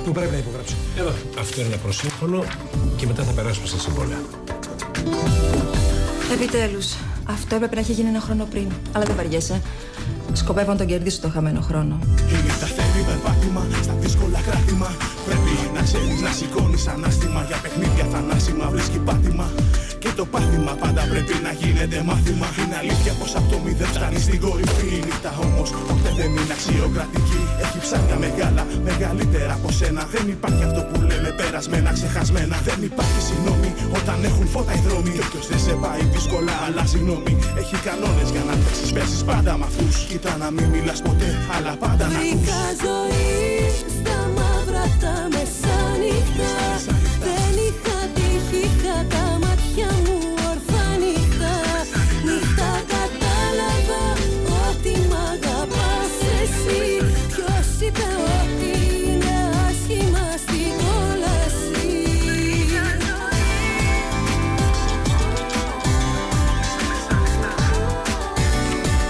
Πού πρέπει να υπογράψω? Εδώ. Αυτό είναι ένα προσύμφωνο και μετά θα περάσουμε στα συμβόλαια. Επιτέλους. Αυτό έπρεπε να έχει γίνει ένα χρόνο πριν. Αλλά δεν βαριέσαι. Σκοπεύω να τον κερδίσω το χαμένο χρόνο. Η νύχτα θέλει περπάτημα στα δύσκολα κράτημα. Πρέπει να ξέρεις να σηκώνεις ανάστημα. Για παιχνίδια θανάσιμα βρίσκει πάτημα. Και το πάθημα πάντα πρέπει να γίνεται μάθημα. Είναι αλήθεια πως από το μηδέν φτάνει στην κορυφή. Η νύχτα όμως ποτέ δεν είναι αξιοκρατική. Έχει ψάρια μεγάλα, μεγαλύτερα από σένα. Δεν υπάρχει αυτό που λέμε περασμένα, ξεχασμένα. Δεν υπάρχει συγγνώμη όταν έχουν φώτα οι δρόμοι. Και όποιος δεν σε πάει δύσκολα, αλλάζει γνώμη. Έχει κανόνες για να παίξεις, παίζεις πάντα με αυτούς. Κοίτα να μην μιλάς ποτέ, αλλά πάντα να ακούς. Βρήκα ζωή στα μαύρα τα μεσάνυχτα. Δεν είχα τύχη, είχα τα μάτια μου ορθά νύχτα. Νύχτα κατάλαβα ότι μ' αγαπάς εσύ. Ποιος είπε ότι είναι άσχημα στην κόλαση?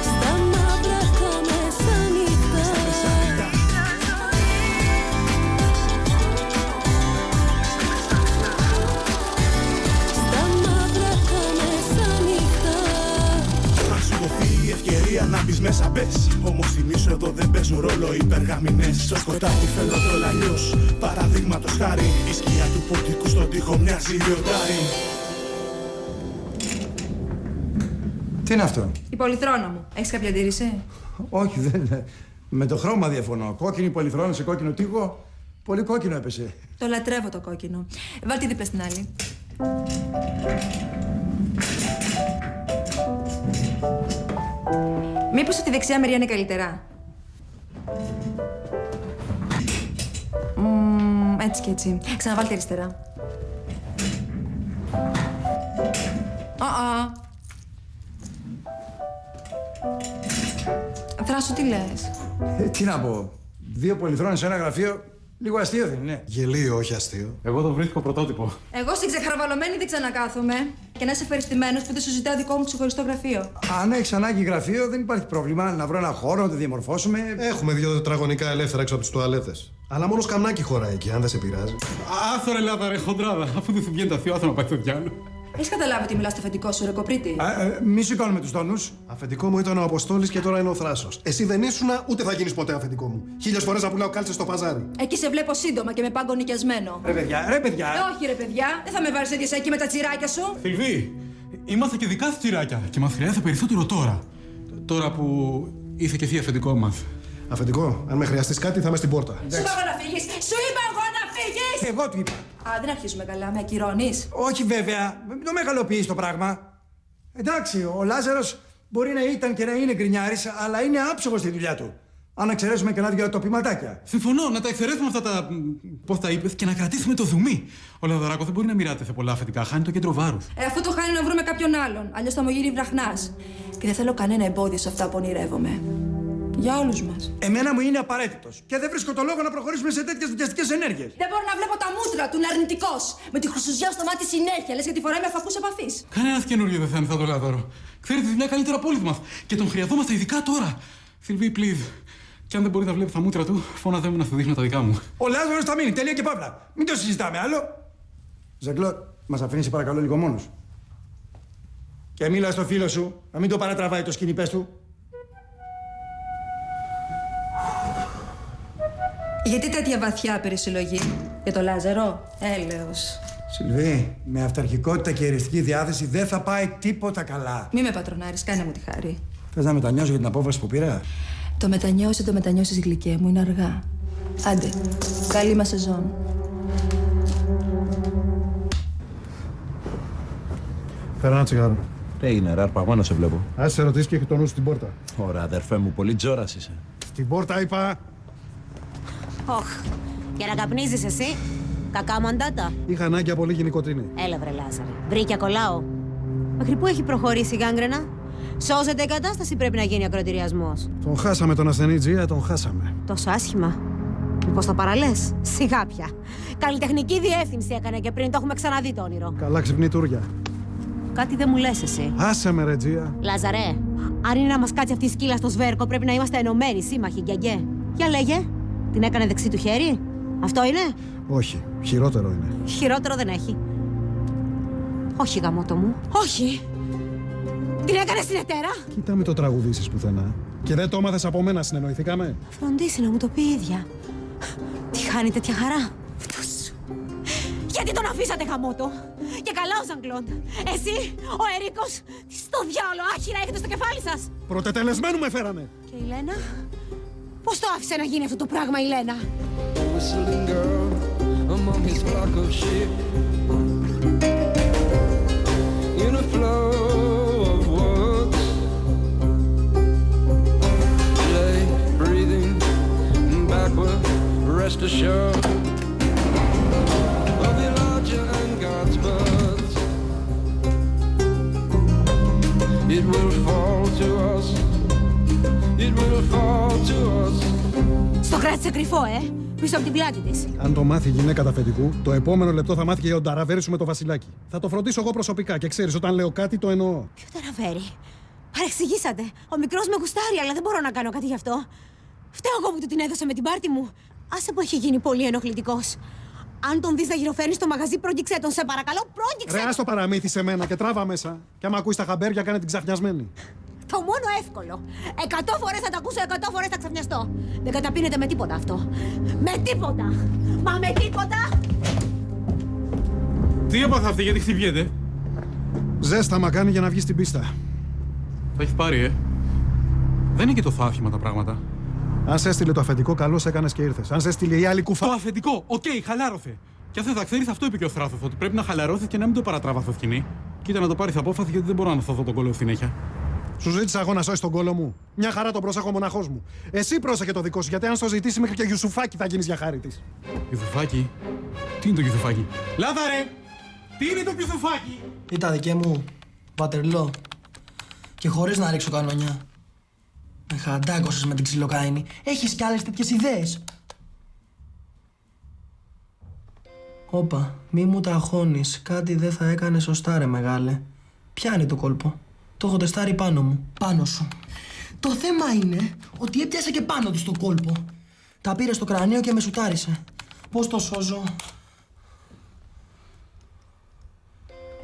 Στα μαύρα τα μεσάνυχτα. Στα μαύρα τα μεσάνυχτα. Αν σου δοθεί η ευκαιρία να μπεις μέσα μπες. Όμως θυμίσου εδώ δεν παίζουν ρόλο οι περγαμηνές. Στο σκοτάδι θέλω το αλλιώς. Παραδείγματος χάρη, η σκιά του ποντικού στον τοίχο μοιάζει λιοντάρι. Τι είναι αυτό? Η πολυθρόνα μου. Έχεις κάποια αντίρρηση? Όχι, δεν. Με το χρώμα διαφωνώ. Κόκκινη πολυθρόνα σε κόκκινο τοίχο. Πολύ κόκκινο έπεσε. Το λατρεύω το κόκκινο. Βάλτε δίπλα στην άλλη. Μήπως από τη δεξιά μεριά είναι καλύτερα? Έτσι και έτσι. Ξαναβάλτε αριστερά. Θράσου, τι λες? Τι να πω. Δύο πολυθρόνες σε ένα γραφείο. Λίγο αστείο δεν είναι? Γελίο, όχι αστείο. Εγώ το βρίσκω πρωτότυπο. Εγώ στην ξεχαρβαλωμένη δεν ξανακάθομαι. Και να είσαι ευχαριστημένος που δεν σου ζητάω δικό μου ξεχωριστό γραφείο. Αν έχεις ανάγκη γραφείο, δεν υπάρχει πρόβλημα. Να βρω ένα χώρο, να το διαμορφώσουμε. Έχουμε δύο τετραγωνικά ελεύθερα έξω από τις τουαλέτες. Αλλά μόνο σκαμνάκι χωράει εκεί, αν δεν σε πειράζει. Άθω ρε λάδα ρε χοντράδα, αφού δεν σου βγαίνει τα θείο, άθω να πάει στο διάλο. Έχεις καταλάβει ότι μιλάς στο αφεντικό σου, ρε κοπρίτη? Μη σηκώνουμε τους τόνους. Αφεντικό μου ήταν ο Αποστόλης και τώρα είναι ο Θράσος. Εσύ δεν ήσουνα, ούτε θα γίνεις ποτέ αφεντικό μου. 1000 φορές να πουλάω κάλτσες στο παζάρι. Εκεί σε βλέπω σύντομα και με πάγκο νοικιασμένο. Ρε παιδιά. Όχι, ρε παιδιά, δεν θα με βάλεις τέτοια εκεί με τα τσιράκια σου. Σιλβί, είμαστε και δικά σου τσιράκια και μας χρειάζεται περισσότερο τώρα. Τώρα που είσαι και εσύ αφεντικό μας. Αφεντικό, αν με χρειαστείς κάτι θα είμαι στην πόρτα. Σου είπα εγώ να φύγεις! Σου είπα εγώ να φύγεις! Εγώ του είπα. Α, δεν αρχίζουμε καλά, με ακυρώνεις. Όχι βέβαια, μην το μεγαλοποιείς το πράγμα. Εντάξει, ο Λάζαρος μπορεί να ήταν και να είναι γκρινιάρης, αλλά είναι άψογος στη δουλειά του. Αν εξαιρέσουμε και ένα-δυο τοπηματάκια. Συμφωνώ, να τα εξαιρέσουμε αυτά τα. Πώς τα είπες, και να κρατήσουμε το ζουμί. Ο Λαδωράκος δεν μπορεί να μοιράται σε πολλά αφεντικά, χάνει το κέντρο βάρους. Αφού το χάνει να βρούμε κάποιον άλλον. Αλλιώς θα μου γύρει βραχνάς. Και δεν θέλω κανένα εμπόδιο σε αυτά που ονειρεύομαι. Για όλους μας. Εμένα μου είναι απαραίτητος. Και δεν βρίσκω το λόγο να προχωρήσουμε σε τέτοιες βιαστικές ενέργειες. Δεν μπορώ να βλέπω τα μούτρα του, είναι αρνητικός. Με τη χρυσουζιά στο μάτι συνέχεια, λες γιατί φοράει με φακούς επαφής. Κανένας καινούριο δεν θα είναι σαν τον Λαδώρο. Ξέρει τη δουλειά καλύτερα από όλους μας. Και τον χρειαζόμαστε ειδικά τώρα. Σιλβί, please. Και αν δεν μπορεί να βλέπει τα μούτρα του, φώναζε μου να σου δείχνω τα δικά μου. Ο Λάζαρος θα μείνει, τέλεια και παύλα. Μην το συζητάμε άλλο. Ζαγκλότ, μας αφήνεις παρακαλώ λίγο μόνος. Και μίλα στο φίλο σου, να μην το παρατραβάει το σκηνή, πες του. Γιατί τέτοια βαθιά περισυλλογή? Για το Λάζαρο? Έλεος. Σιλβί, με αυταρχικότητα και εριστική διάθεση δεν θα πάει τίποτα καλά. Μη με πατρονάρεις, κάνε μου τη χάρη. Θες να μετανιώσω για την απόφαση που πήρα? Το μετανιώσεις γλυκέ μου, είναι αργά. Άντε, καλή μας σεζόν. Φέρω ένα τσιγάρο. Τι έγινε, Ράρπα, μόνο σε βλέπω. Ας σε ρωτήσεις και έχει το νου στην πόρτα. Ωραία, αδερφέ μου, πολύ τζόρας είσαι. Στην πόρτα είπα. Όχ, για να καπνίζεις εσύ, κακά μαντάτα. Είχα ανάγκη από λίγη νοικοτρίνη. Έλα βρε Λάζαρε, βρήκε κολλάω. Μέχρι πού έχει προχωρήσει η γκάγκρενα? Σώζεται η κατάσταση, πρέπει να γίνει ακροτηριασμός. Τον χάσαμε τον ασθενή Τζία, τον χάσαμε. Τόσο άσχημα? Μήπως το παραλές? Σιγά πια. Καλλιτεχνική διεύθυνση έκανε και πριν, το έχουμε ξαναδεί το όνειρο. Καλά ξυπνητούρια. Κάτι δεν μου λες εσύ. Άσε με ρε Τζία. Λάζαρε, αν είναι να μας κάτσει αυτή η σκύλα στο σβέρκο, πρέπει να είμαστε ενωμένοι, σύμμαχοι, γκιαγκέ. Για λέγε, την έκανε δεξί του χέρι? Αυτό είναι? Όχι, χειρότερο είναι. Χειρότερο δεν έχει. Όχι, γαμώτο μου. Όχι. Την έκανες την ετέρα. Κοίτα μην το τραγουδήσεις πουθενά. Και δεν το έμαθες από μένα, συνεννοηθήκαμε. Φροντίσει να μου το πει η ίδια. Τι χάνει τέτοια χαρά. Αυτός. Γιατί τον αφήσατε, γαμώτο. Και καλά ο Ζαν-Κλοντ. Εσύ, ο Ερίκος, τι στο διάολο άχυρα έχετε στο κεφάλι σας. Πρωτετελεσμένου με φέρανε. Και η Λένα. Πώς το άφησε να γίνει αυτό το πράγμα η Λένα. Whistling girl among his flock of sheep, in a flow of words, lay breathing backward, rest assured of the larger and God's birds. It will fall to us, it will fall to us. Στο κράτησε κρυφό, πίσω από την πλάτη της. Αν το μάθει η γυναίκα τα αφεντικού, το επόμενο λεπτό θα μάθει και για τον ταραβέρι σου με το Βασιλάκι. Θα το φροντίσω εγώ προσωπικά και ξέρεις, όταν λέω κάτι το εννοώ. Ποιο ταραβέρι. Παρεξηγήσατε. Ο μικρός με γουστάρει, αλλά δεν μπορώ να κάνω κάτι γι' αυτό. Φταίω εγώ που του την έδωσα με την πάρτη μου. Άσε που έχει γίνει πολύ ενοχλητικός. Αν τον δεις να γυροφέρνει στο μαγαζί, πρόγγιξε τον, σε παρακαλώ, πρόγγιξε. Ρε, ας το παραμύθι σε μένα και τράβα μέσα. Και άμα ακούεις τα χαμπέρια, κάνε την ξαφνιασμένη. Το μόνο εύκολο. 100 φορές θα το ακούσω, 100 φορές θα ξαφνιαστώ. Δεν καταπίνεται με τίποτα αυτό. Με τίποτα. Μα με τίποτα. Τι έπαθα αυτή, γιατί χτυπιέται. Ζέσταμα κάνει για να βγει στην πίστα. Τα έχει πάρει, Δεν είναι και το άθλημα τα πράγματα. Αν σε έστειλε το αφεντικό, καλώς έκανες και ήρθες. Αν σε έστειλε η άλλη κουφά. Το αφεντικό, οκ, χαλάρωθε. Και αν δεν θα ξέρει, αυτό είπε και ο Θράθος, ότι πρέπει να χαλαρώθει και να μην το παρατραβάθω σκηνή. Κοίτα να το πάρει απόφαση, γιατί δεν μπορώ να θωθώ τον κόλλο συνέχεια. Σου ζήτησα εγώ να σώσεις τον κόλλο μου. Μια χαρά τον προσέχω μοναχός μου. Εσύ πρόσεχε το δικό σου, γιατί αν στο ζητήσει μέχρι και Γιουσουφάκι θα γίνεις για χάρη της. Γιουσουφάκι. Τι είναι το Γιουσουφάκι? Λάθαρε! Τι είναι το Γιουσουφάκι? Ήταν δικέ μου. Βατερλό. Και χωρίς να ρίξω κανονιά. Με χαντάκωσες με την ξυλοκάινη. Έχεις κι άλλες τέτοιες ιδέες. Όπα, μη μου τα αγχώνεις. Κάτι δεν θα έκανε σωστά, ρε μεγάλε. Πιάνει το κόλπο. Το έχω τεστάρει πάνω μου. Πάνω σου. Το θέμα είναι ότι έπιασε και πάνω του στο κόλπο. Τα πήρε στο κρανίο και με σουτάρισε. Πώς το σώζω?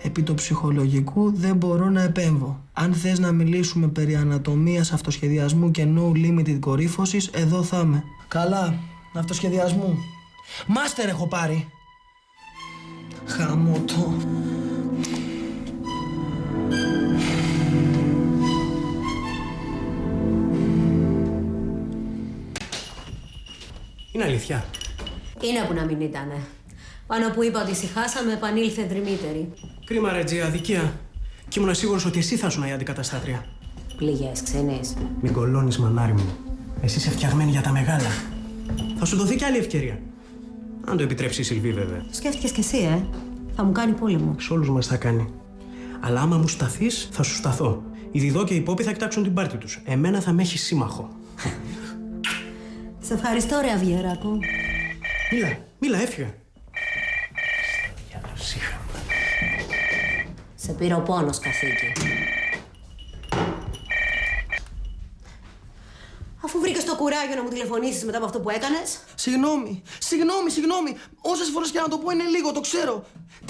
Επί το ψυχολογικού δεν μπορώ να επέμβω. Αν θες να μιλήσουμε περί ανατομίας, αυτοσχεδιασμού και no limited κορύφωσης, εδώ θα είμαι. Καλά, αυτοσχεδιασμού. Μάστερ έχω πάρει. Χαμότο. Είναι αλήθεια. Είναι που να μην ήτανε. Πάνω που είπα ότι ησυχάσαμε, επανήλθε δρυμύτερη. Κρίμα, Ρετζή, αδικία. Κι ήμουν σίγουρος ότι εσύ θα ήσουν η αντικαταστάτρια. Πληγές, ξενείς. Μην κολώνεις, μανάρι μου. Εσύ είσαι φτιαγμένη για τα μεγάλα. Θα σου δοθεί κι άλλη ευκαιρία. Αν το επιτρέψει η Σιλβί, βέβαια. Σκέφτηκες κι εσύ, Θα μου κάνει πόλεμο. Σε όλους μας θα κάνει. Αλλά άμα μου σταθείς, θα σου σταθώ. Οι Διδό και οι Πόποι θα κοιτάξουν την πάρτη τους. Εμένα θα με έχει σύμμαχο. Σε ευχαριστώ, ρε Αβιεράκο. Μίλα, έφυγα. Σε πήρε ο πόνος, καθήκη. Αφού βρήκες το κουράγιο να μου τηλεφωνήσεις μετά από αυτό που έκανες. Συγγνώμη. Όσες φορές και να το πω είναι λίγο, το ξέρω.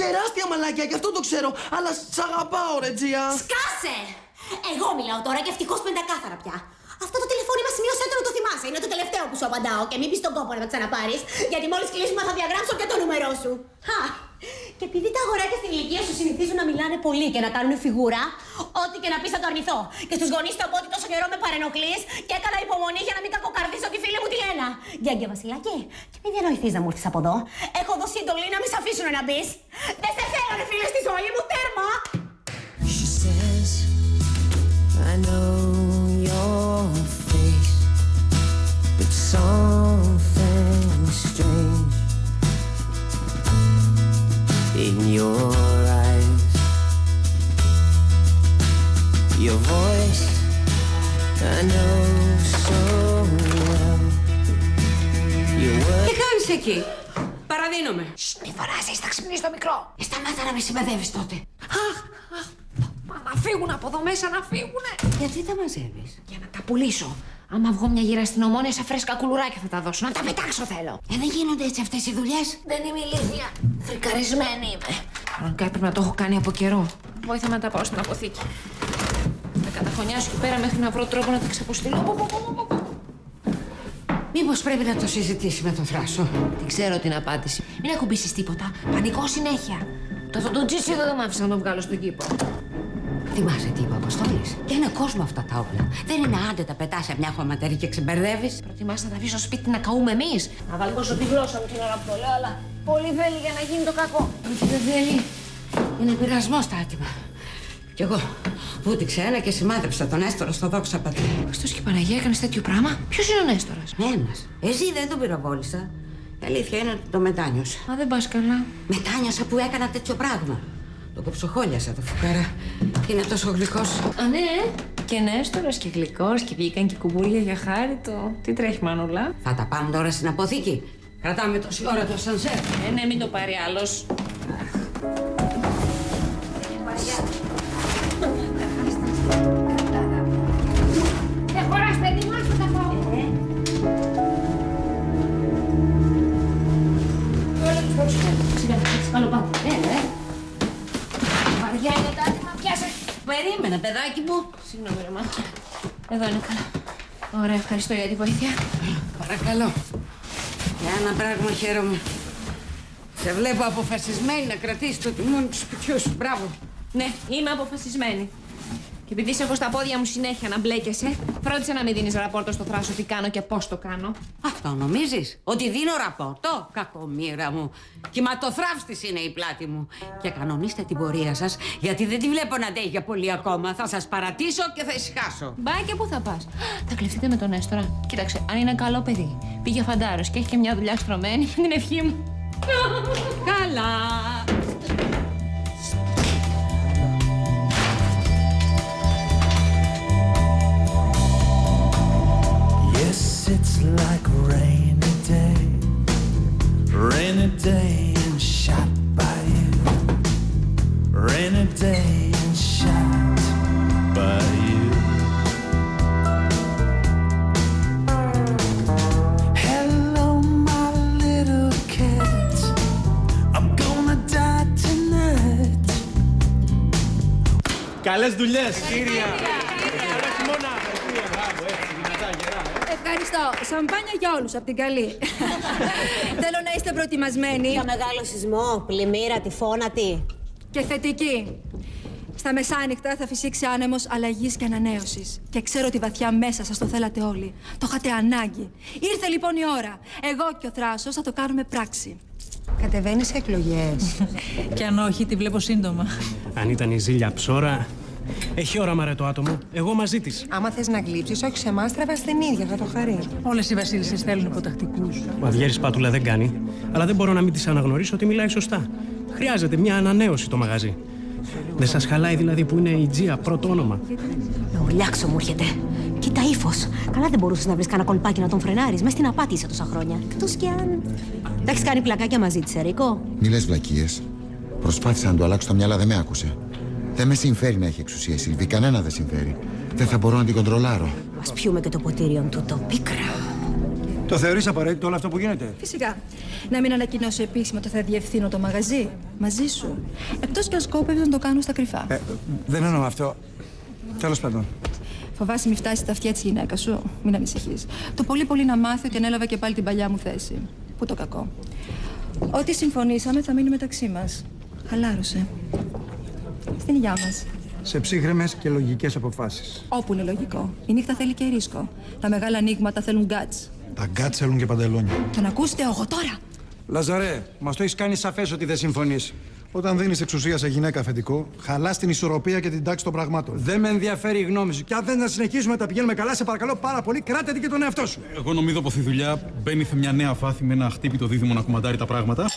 Τεράστια μαλάκια, και αυτό το ξέρω. Αλλά σ' αγαπάω, Ρετζία. Σκάσε! Εγώ μιλάω τώρα και ευτυχώς πεντακάθαρα πια. Αυτό το τηλεφώνημα σημείωσέ το να το θυμάσαι. Είναι το τελευταίο που σου απαντάω. Και μην πεις τον κόπο να με ξαναπάρεις. Γιατί μόλις κλείσουμε θα διαγράψω και το νούμερό σου. Και επειδή τα αγοράκια στην ηλικία σου συνηθίζουν να μιλάνε πολύ και να κάνουν φιγούρα, ό,τι και να πεις θα το αρνηθώ. Και στους γονείς το πω ότι τόσο καιρό με παρενοχλείς και έκανα υπομονή για να μην κακοκαρδίσω τη φίλη μου τη Λένα. Γκέγκε Βασιλάκη, και μην διανοηθείς να μου έρθεις από εδώ. Έχω δώσει εντολή να μην σ' αφήσουν να μπεις. Δεν σε θέλω, ρε φίλε, στη ζωή μου, τέρμα! She says, I know your face, but something strange in your eyes, your voice I know so well, your words. Τι κάνεις εκεί? Παραδίνομαι. Μη φωνάζεις, θα ξυπνήσει το μικρό. Σταμάτα να με συμπαιδεύεις τότε. Να φύγουν από εδώ μέσα, να φύγουνε. Γιατί τα μαζεύεις? Για να τα πουλήσω. Άμα βγω μια γύρα στην Ομόνια, σε φρέσκα κουλουράκια θα τα δώσω. Να τα πετάξω θέλω. Δεν γίνονται έτσι αυτές οι δουλειές. Δεν είμαι ηλίθια. Φρικαρισμένη είμαι. Κανονικά έπρεπε να το έχω κάνει από καιρό. Βοήθα με να τα πάω στην αποθήκη. Να καταχωνιάσω εκεί πέρα μέχρι να βρω τρόπο να τα ξαποστείλω. Μήπως πρέπει να το συζητήσει με τον Θράσο. Δεν ξέρω την απάντηση. Μην ακουμπήσεις τίποτα. Πανικό συνέχεια. Τον Τζίτσι δεν μ' άφησε να τον βγάλω στον κήπο. Θυμάσαι τι είπε ο Αποστόλης? Και είναι κόσμο αυτά τα όπλα. Δεν είναι άντε τα πετάς σε μια χωματερή και ξεμπερδεύεις. Προτιμάς να τα αφήσω στο σπίτι να καούμε εμείς. Να βαλκώσω τη γλώσσα μου την ώρα που το λέω, αλλά πολύ θέλει για να γίνει το κακό. Όχι, δεν θέλει. Είναι πειρασμός τα άτομα. Κι εγώ βούτυξα ένα και σημάδεψα τον Νέστορα στο δόξα πατρί. Χριστός και Παναγία, έκανες τέτοιο πράγμα? Ποιος είναι ο Νέστορας? Ένας. Εσύ δεν τον πυροβόλησα. Η αλήθεια είναι ότι το μετάνιωσα. Μα δεν πας καλά. Μετάνιωσα που έκανα τέτοιο πράγμα. Το κοψοχόλιασα το φουκάρα. Είναι τόσο γλυκός. Α, ναι. Και Νέστορας και γλυκός και βγήκαν και κουμπούλια για χάρη του. Τι τρέχει, Μανούλα? Θα τα πάμε τώρα στην αποθήκη. Κρατάμε τόση ώρα το σανσέρ. Ναι, μην το πάρει άλλος. Δεν χωράς, παιδί μου, άσπρο τα πάω. Σιγά, καλό πάνω. Βαριά είναι τα άτομα, πιάσε. Περίμενε, παιδάκι μου. Συγγνώμη, ρε μάτια. Εδώ είναι καλά. Ωραία, ευχαριστώ για τη βοήθεια. Παρακαλώ. Για ένα πράγμα χαίρομαι. Σε βλέπω αποφασισμένη να κρατήσεις το τιμόνι του σπιτιού σου. Μπράβο. Ναι, είμαι αποφασισμένη. Και επειδή σε έχω στα πόδια μου συνέχεια να μπλέκεσαι, φρόντισε να μην δίνεις ραπόρτο στο Θράσο τι κάνω και πώς το κάνω. Αυτό νομίζεις? Ότι δίνω ραπόρτο? Κακομοίρα μου. Κυματοθράφστης είναι η πλάτη μου. Και κανονίστε την πορεία σας, γιατί δεν τη βλέπω να αντέχει για πολύ ακόμα. Θα σας παρατήσω και θα ησυχάσω. Μπα και πού θα πας? Θα κλεφτείτε με τον Νέστορα. Κοίταξε, αν είναι καλό παιδί, πήγε φαντάρος και έχει και μια δουλειά στρωμένη, με την ευχή μου. Καλά. Yes, it's like a rainy day and shot by you, rainy day and shot by you. Hello, my little cat, I'm gonna die tonight. Καλές δουλειές, κύρια. Ευχαριστώ. Σαμπάνια για όλους, από την καλή. Θέλω να είστε προετοιμασμένοι. Για μεγάλο σεισμό, πλημμύρα, τυφώνα, Και θετικοί. Στα μεσάνυχτα θα φυσήξει άνεμος αλλαγής και ανανέωσης. Και ξέρω ότι βαθιά μέσα σας το θέλατε όλοι. Το είχατε ανάγκη. Ήρθε λοιπόν η ώρα. Εγώ και ο Θράσος θα το κάνουμε πράξη. Κατεβαίνει σε εκλογές. Κι αν όχι, τη βλέπω σύντομα. Αν ήταν η Ζήλια ψώρα, έχει όραμα ρε το άτομο. Εγώ μαζί της. Άμα θες να γλύψεις, όχι σε εμάς, τραβά στην ίδια, θα το χαρεί. Όλες οι βασίλισσες θέλουν υποτακτικούς. Ο Αυγέρης Πάτουλα δεν κάνει, αλλά δεν μπορώ να μην της αναγνωρίσω ότι μιλάει σωστά. Χρειάζεται μια ανανέωση το μαγαζί. Δεν σας χαλάει δηλαδή που είναι η Τζία πρώτο όνομα? Με ουρλιάξο μου έρχεται. Κοίτα ύφος. Καλά δεν μπορούσες να βρεις κανένα κολπάκι να τον φρενάρεις. Μες στην απάτησα τόσα χρόνια. Εκτός κι αν. Τα έχεις κάνει πλακάκια μαζί της, Ερίκο? Μη λες βλακίες. Προσπάθησα να του αλλάξω τα μυαλά, δεν με άκουσε. Δεν με συμφέρει να έχει εξουσία η Σιλβή. Κανένα δεν συμφέρει. Δεν θα μπορώ να την κοντρολάρω. Ας πιούμε και το ποτήριον τούτο. Πίκρα. Το θεωρείς απαραίτητο όλο αυτό που γίνεται? Φυσικά. Να μην ανακοινώσω επίσημα ότι θα διευθύνω το μαγαζί μαζί σου. Εκτός κι αν σκόπευες να το κάνω στα κρυφά. Δεν εννοώ αυτό. Τέλος πάντων. Φοβάσαι μη φτάσει στα αυτιά της γυναίκας σου. Μην ανησυχείς. Το πολύ πολύ να μάθει ότι ανέλαβα και πάλι την παλιά μου θέση. Πού το κακό. Ό,τι συμφωνήσαμε θα μείνει μεταξύ μας. Χαλάρωσε. Στην υγειά μας. Σε ψύχρεμες και λογικές αποφάσεις. Όπου είναι λογικό. Η νύχτα θέλει και ρίσκο. Τα μεγάλα ανοίγματα θέλουν γκάτς. Τα γκάτς θέλουν και παντελόνια. Και να ακούσετε εγώ τώρα. Λαζαρέ, μας το έχεις κάνει σαφές ότι δεν συμφωνείς. Όταν δίνεις εξουσία σε γυναίκα αφεντικό, χαλάς την ισορροπία και την τάξη των πραγμάτων. Δεν με ενδιαφέρει η γνώμη σου. Και αν δεν να συνεχίσουμε να τα πηγαίνουμε καλά, σε παρακαλώ πάρα πολύ, κράτε και τον εαυτό σου. Εγώ νομίζω από τη δουλειά μπαίνει σε μια νέα φάση με ένα χτύπητο δίδυμο να κουμαντάρει τα πράγματα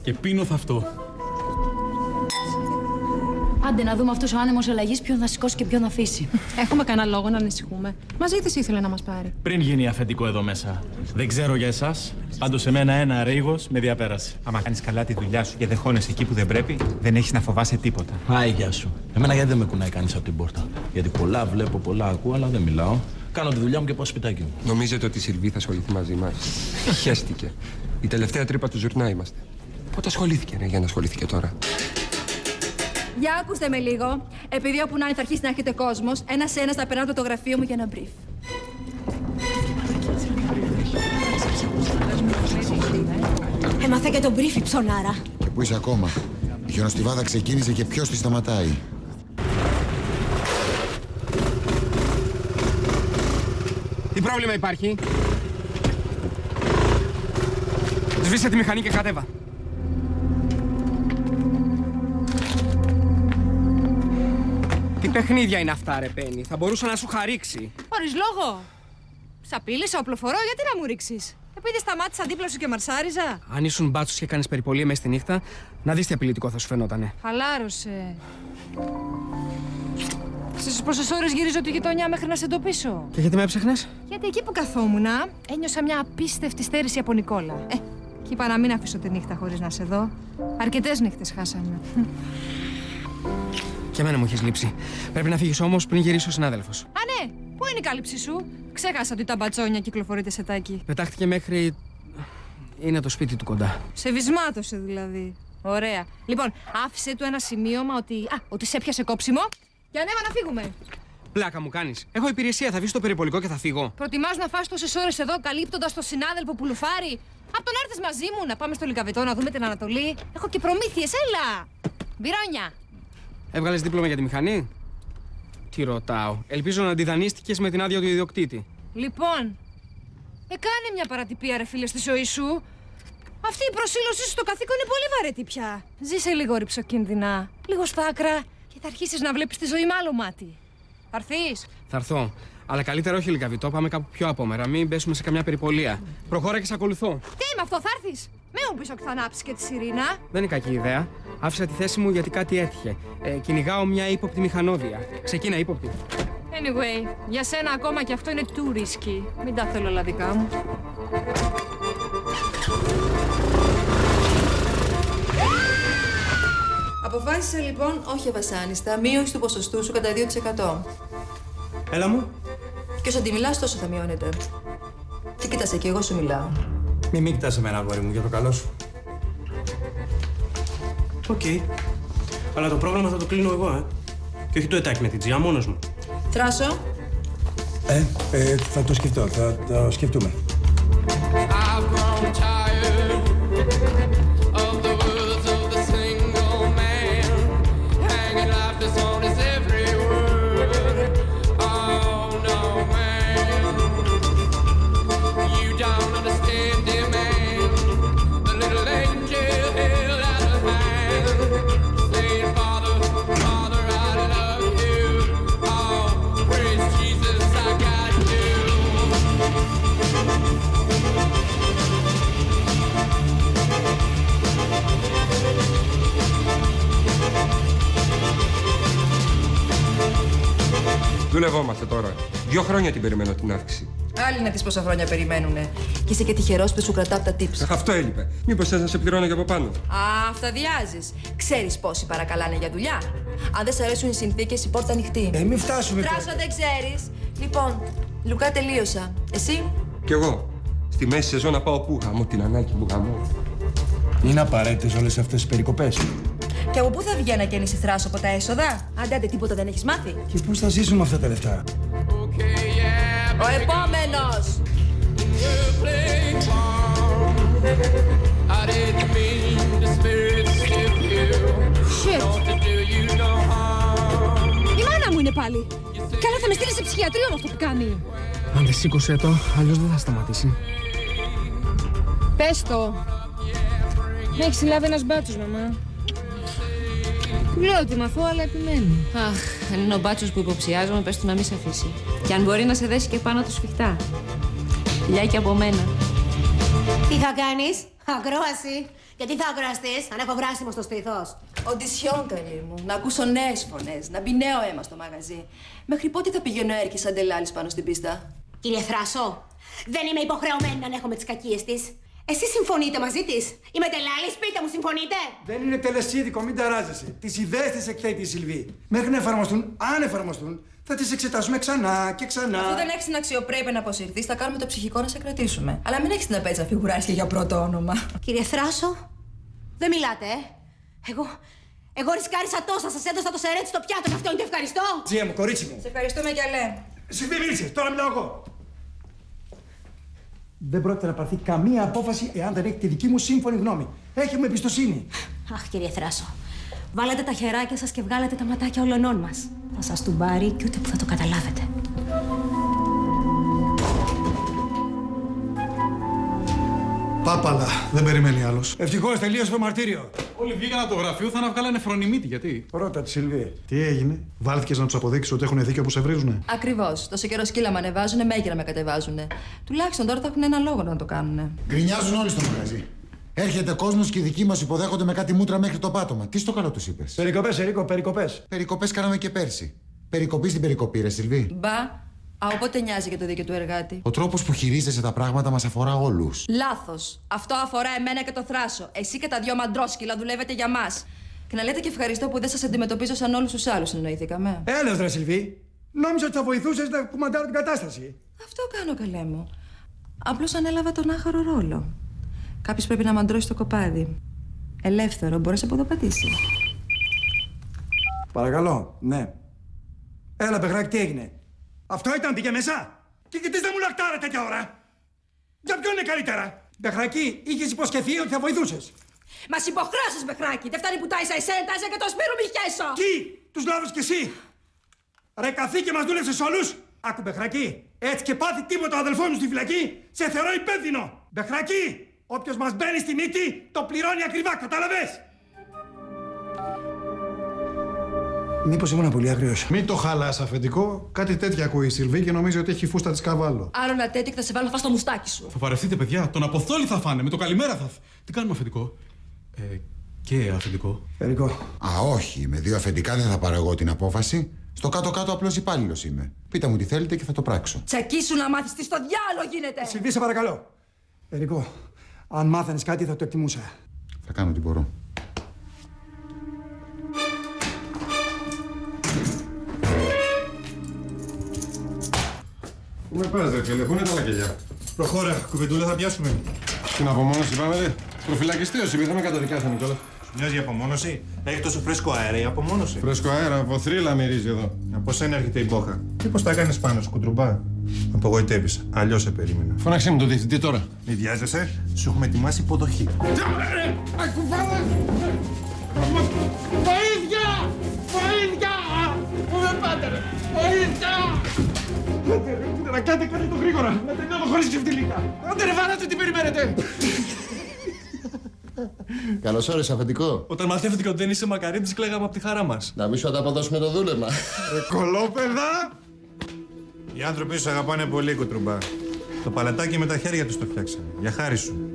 και πίνω θα αυτό. Άντε να δούμε αυτός ο άνεμος αλλαγής ποιον θα σηκώσει και ποιον θα αφήσει. Έχουμε κανένα λόγο να ανησυχούμε. Μαζί της ήθελε να μας πάρει. Πριν γίνει αφεντικό εδώ μέσα. Δεν ξέρω για εσάς. Πάντως εμένα ένα ρίγος με διαπέρασε. Άμα κάνεις καλά τη δουλειά σου και δεν χώνεσαι εκεί που δεν πρέπει, δεν έχεις να φοβάσαι τίποτα. Άι, γεια σου. Εμένα γιατί δεν με κουνάει κανείς από την πόρτα? Γιατί πολλά βλέπω, πολλά ακούω, αλλά δεν μιλάω. Κάνω τη δουλειά μου και πάω σπιτάκι μου. Νομίζετε ότι η Σιλβή θα ασχοληθεί μαζί μας? Χέστηκε. Η τελευταία τρύπα του ζουρνά είμαστε. Πότε ασχολήθηκε, για να ασχολήθηκε τώρα? Για ακούστε με λίγο. Επειδή όπου να είναι θα αρχίσει να έρχεται κόσμος, ένας-ένας να περνάτε το γραφείο μου για ένα brief. Έμαθα και τον brief η ψωνάρα. Και πού είσαι ακόμα? Η χιονοστιβάδα ξεκίνησε και ποιος τη σταματάει? Τι πρόβλημα υπάρχει? Σβήσε τη μηχανή και κατέβα. Τι παιχνίδια είναι αυτά, ρε Πένι? Θα μπορούσα να σου χαρίξει. Χωρίς λόγο. Σ' απείλησα, οπλοφορώ, γιατί να μου ρίξεις? Επειδή σταμάτησα δίπλα σου και μαρσάριζα. Αν ήσουν μπάτσος και κάνεις περιπολία μέσα στη νύχτα, να δεις τι απειλητικό θα σου φαινότανε. Χαλάρωσε. Πόσες ώρες γυρίζω τη γειτονιά μέχρι να σε εντοπίσω? Και γιατί με έψαχνες? Γιατί εκεί που καθόμουνα ένιωσα μια απίστευτη στέρηση από Νικόλα. Και είπα να μην αφήσω τη νύχτα χωρίς να σε δω. Αρκετές νύχτες χάσαμε. Και εμένα μου έχεις λείψει. Πρέπει να φύγεις όμως πριν γυρίσει ο συνάδελφος. Α, ναι! Πού είναι η κάλυψή σου? Ξέχασα ότι τα μπατσόνια κυκλοφορείτε σε τάκι. Πετάχτηκε μέχρι. Είναι το σπίτι του κοντά. Σε βυσμάτωσε δηλαδή. Ωραία. Λοιπόν, άφησε του ένα σημείωμα ότι σε έπιασε κόψιμο και ανέβα να φύγουμε. Πλάκα μου κάνεις. Έχω υπηρεσία, θα βγεις στο περιπολικό και θα φύγω. Προτιμάς να φας τόσες ώρες εδώ καλύπτοντας τον συνάδελφο που λουφάρει? Απ' τον έρθεις μαζί μου να πάμε στο Λυκαβητό να δούμε την Ανατολή. Έχω και προμήθειες, έλα! Μπυρόνια! Έβγαλες δίπλωμα για τη μηχανή? Τι ρωτάω. Ελπίζω να αντιδανίστηκες με την άδεια του ιδιοκτήτη. Λοιπόν, κάνε μια παρατυπία, ρε φίλε, στη ζωή σου. Αυτή η προσήλωσή σου στο καθήκον είναι πολύ βαρετή πια. Ζήσε λίγο ρυψοκίνδυνα, λίγο στάκρα και θα αρχίσεις να βλέπεις τη ζωή με άλλο μάτι. Θα έρθεις? Θα έρθω. Αλλά καλύτερα όχι Λυκαβητό, πάμε κάπου πιο απόμερα. Μην πέσουμε σε καμιά περιπολία. Προχώρα και σε ακολουθώ. Τι με αυτό, θα έρθεις? Μην μου πεις ότι θα ανάψεις και τη σιρήνα. Δεν είναι κακή ιδέα. Άφησα τη θέση μου γιατί κάτι έτυχε. Κυνηγάω μια ύποπτη μηχανόδια. Ξεκίνα, ύποπτη. Anyway, για σένα ακόμα και αυτό είναι too risky. Μην τα θέλω όλα δικά μου. Αποφάσισα λοιπόν όχι αβασάνιστα, μείωση του ποσοστού σου κατά 2%. Έλα μου. Και όσο αντιμιλάς τόσο θα μειώνεται. Και κοίτασε και εγώ σου μιλάω. Μην κοιτάς εμένα, αγόρι μου, για το καλό σου. Οκ. Αλλά το πρόγραμμα θα το κλείνω εγώ, Και όχι το ετάκι με την Τζιά, μόνος μου. Θράσο. Θα το σκεφτώ, θα το σκεφτούμε. Δουλευόμαστε τώρα. 2 χρόνια την περιμένω την αύξηση. Άλλοι να δεις πόσα χρόνια περιμένουνε. Και είσαι και τυχερός που σου κρατά από τα tips. Αυτό έλειπε. Μήπως θες να σε πληρώνω και από πάνω? Αυταδιάζεις. Ξέρεις πόσοι παρακαλάνε για δουλειά? Αν δεν σ' αρέσουν οι συνθήκες, η πόρτα ανοιχτή. Μην φτάσουμε. Τράσο, δεν ξέρεις. Λοιπόν, Λουκά, τελείωσα. Εσύ? Κι εγώ. Στη μέση σεζόν να πάω πού? Γαμώ την Ανάκη μου, γαμώ. Είναι απαραίτητες όλες αυτές τις περικοπές. Και από πού θα βγει ανακαίνιση Θράσο, από τα έσοδα? Άντε, τίποτα δεν έχεις μάθει. Και πώς θα ζήσουμε αυτά τα λεφτά? Ο επόμενος! Shit! Η μάνα μου είναι πάλι. Καλά, θα με στείλει σε ψυχιατρίο με αυτό που κάνει. Αν δεν σήκωσε το, αλλιώς δεν θα σταματήσει. Πες το. Με έχει συλλάβει ένας μπάτσος, μαμά. Λέω ότι μαθώ, αλλά επιμένει. Αχ, αν είναι ο μπάτσος που υποψιάζομαι, πες του να μην σε αφήσει. Και αν μπορεί να σε δέσει και πάνω του σφιχτά. Φιλιά και από μένα. Τι θα κάνεις? Ακρόαση. Γιατί θα ακροαστείς, αν έχω βράσιμο στο στήθος? Οντισιόν, καλή μου. Να ακούσω νέες φωνές, να μπει νέο αίμα στο μαγαζί. Μέχρι πότε θα πηγαίνω έρκη σαν τελάλης πάνω στην πίστα? Κύριε Θράσο, δεν είμαι υποχρεωμένη να ανέχομαι τις κακίες της. Εσείς συμφωνείτε μαζί της? Είμαι τελάλης, πείτε μου, συμφωνείτε? Δεν είναι τελεσίδικο, μην ταράζεσαι. Τις ιδέες της εκθέτει η Σιλβή. Μέχρι να εφαρμοστούν, αν εφαρμοστούν, Θα τις εξετάσουμε ξανά και ξανά. Αφού δεν έχεις την αξιοπρέπεια να αποσυρθείς, θα κάνουμε το ψυχικό να σε κρατήσουμε. Αλλά μην έχεις την απέτσα να φιγουράρεις και για πρώτο όνομα. Κύριε Θράσο, δεν μιλάτε, Εγώ ρισκάρισα τόσα, σας έδωσα το σερέτσι στο πιάτο και αυτό είναι το ευχαριστώ. Τζία μου, κορίτσι μου. Σε ευχαριστούμε κι αλέ. Εσύ δεν μίλησες, τώρα μιλάω εγώ. Δεν πρόκειται να πάρθει καμία απόφαση εάν δεν έχει τη δική μου σύμφωνη γνώμη. Έχει μου εμπιστοσύνη. Αχ, κύριε Θράσο. Βάλατε τα χεράκια σας και βγάλατε τα ματάκια όλων μας. Θα σας του μπάρει και ούτε που θα το καταλάβετε. Πάπαλα, δεν περιμένει άλλος. Ευτυχώς τελείωσε το μαρτύριο. Όλοι βγήκαν από το γραφείο, θα να βγάλανε φρονιμίτη. Γιατί? Ρώτα τη Σιλβία. Τι έγινε, βάλθηκες να τους αποδείξεις ότι έχουν δίκιο που σε βρίζουνε? Ακριβώς. Τόσο καιρό σκύλα με ανεβάζουνε, μέγειρα με κατεβάζουνε. Τουλάχιστον τώρα θα έχουν ένα λόγο να το κάνουνε. Γκρινιάζουν όλοι στο μαγαζί. Έρχεται κόσμος και οι δικοί μας υποδέχονται με κάτι μούτρα μέχρι το πάτωμα. Τι στο καλό τους είπες? Περικοπές, Ερίκο, περικοπές. Περικοπές κάναμε και πέρσι. Περικοπή στην περικοπή, ρε Σιλβί. Μπα. Οπότε νοιάζει για το δίκαιο του εργάτη. Ο τρόπος που χειρίζεσαι τα πράγματα μας αφορά όλους. Λάθος. Αυτό αφορά εμένα και το Θράσο. Εσύ και τα δυο μαντρόσκυλα δουλεύετε για μας. Και να λέτε και ευχαριστώ που δεν σας αντιμετωπίζω σαν όλους τους άλλους, εννοήθηκαμε. Έλα, ρε Σιλβί. Νόμιζα ότι θα βοηθούσες να κουμαντάρω την κατάσταση. Αυτό κάνω, καλέ μου. Απλώς ανέλαβα τον άχαρο ρόλο. Κάποιος πρέπει να μαντρώσει το κοπάδι. Ελεύθερο, μπορεί να σε ποδοπατήσει. Παρακαλώ, ναι. Έλα, Μπεχράκη, τι έγινε? Αυτό ήταν, πήγε μέσα. Και γιατί δεν μου λακτάρα τέτοια ώρα? Για ποιον είναι καλύτερα? Μπεχράκη, είχες υποσχεθεί ότι θα βοηθούσες. Μας υποχρέωσες, Μπεχράκη. Δεν φτάνει που τάισα εσένα, τάισα και το Σπύρο Μιχέσο. Τι, τους λάβεις κι εσύ? Ρε καθή και μας δούλεψες όλους. Άκου, Μπεχράκη, έτσι και πάθει τίποτα ο αδελφός μου στη φυλακή, σε θεωρώ υπεύθυνο. Μπεχράκη, όποιος μας μπαίνει στη μύτη, το πληρώνει ακριβά, κατάλαβες? Μήπως ήμουν πολύ αγριός? Μην το χαλάς, αφεντικό. Κάτι τέτοια ακούει η Σιλβί και νομίζει ότι έχει φούστα της καβάλο. Άλλο να τέτοιο και θα σε βάλω φας στο μουστάκι σου. Θα βαρευτείτε, παιδιά. Τον αποθόλη θα φάνε. Με το καλημέρα θα. Τι κάνουμε, αφεντικό? Και αφεντικό. Ερικό. Α, όχι. Με δύο αφεντικά δεν θα πάρω εγώ την απόφαση. Στο κάτω-κάτω απλώς υπάλληλος είμαι. Πείτε μου τι θέλετε και θα το πράξω. Τσακίσου να μάθεις τι στο διάλογο γίνεται. Σιλβί, σε παρακαλώ. Ερικό, αν μάθαινες κάτι θα το εκτιμούσα. Θα κάνω ό,τι μπορώ. Πού με πας, ρε φίλε, πού είναι τα λακελιά? Προχώρα, κουβεντούλα θα πιάσουμε. Την απομόνωση πάμε, δε. Προφυλακιστήριο είπαμε καταδικάσαν, Νικόλα. Μοιάζει η απομόνωση. Έχει τόσο φρέσκο αέρα η απομόνωση. Φρέσκο αέρα, βοθρίλα μυρίζει εδώ. Από σένα έρχεται η μπόχα. Μήπως τα έκανες πάνω σου, κουντρουμπά? Απογοητεύεις. Αλλιώς σε περίμενα. Φώναξε μου τον διευθυντή τώρα. Μη βιάζεσαι, σου έχουμε ετοιμάσει υποδοχή. Ακουβάδες! Βοήθεια! Βοήθεια! Πού με πάτε, ρε! Βοήθεια! Να κάνετε κάτι το γρήγορα. Να τελειώνω χωρίς ξεφτυλίκα. Άντε ρε βάρατε, τι περιμένετε! Καλώς όρισες, αφεντικό. Όταν μαθαίνετε ότι δεν είσαι μακαρίτης, κλαίγαμε από τη χαρά μας. Να μην σου ανταποδώσουμε το δούλευμα. Κολόπεδα! Οι άνθρωποι σου αγαπάνε πολύ, κουτρουμπά. Το παλατάκι με τα χέρια τους το φτιάξανε. Για χάρη σου.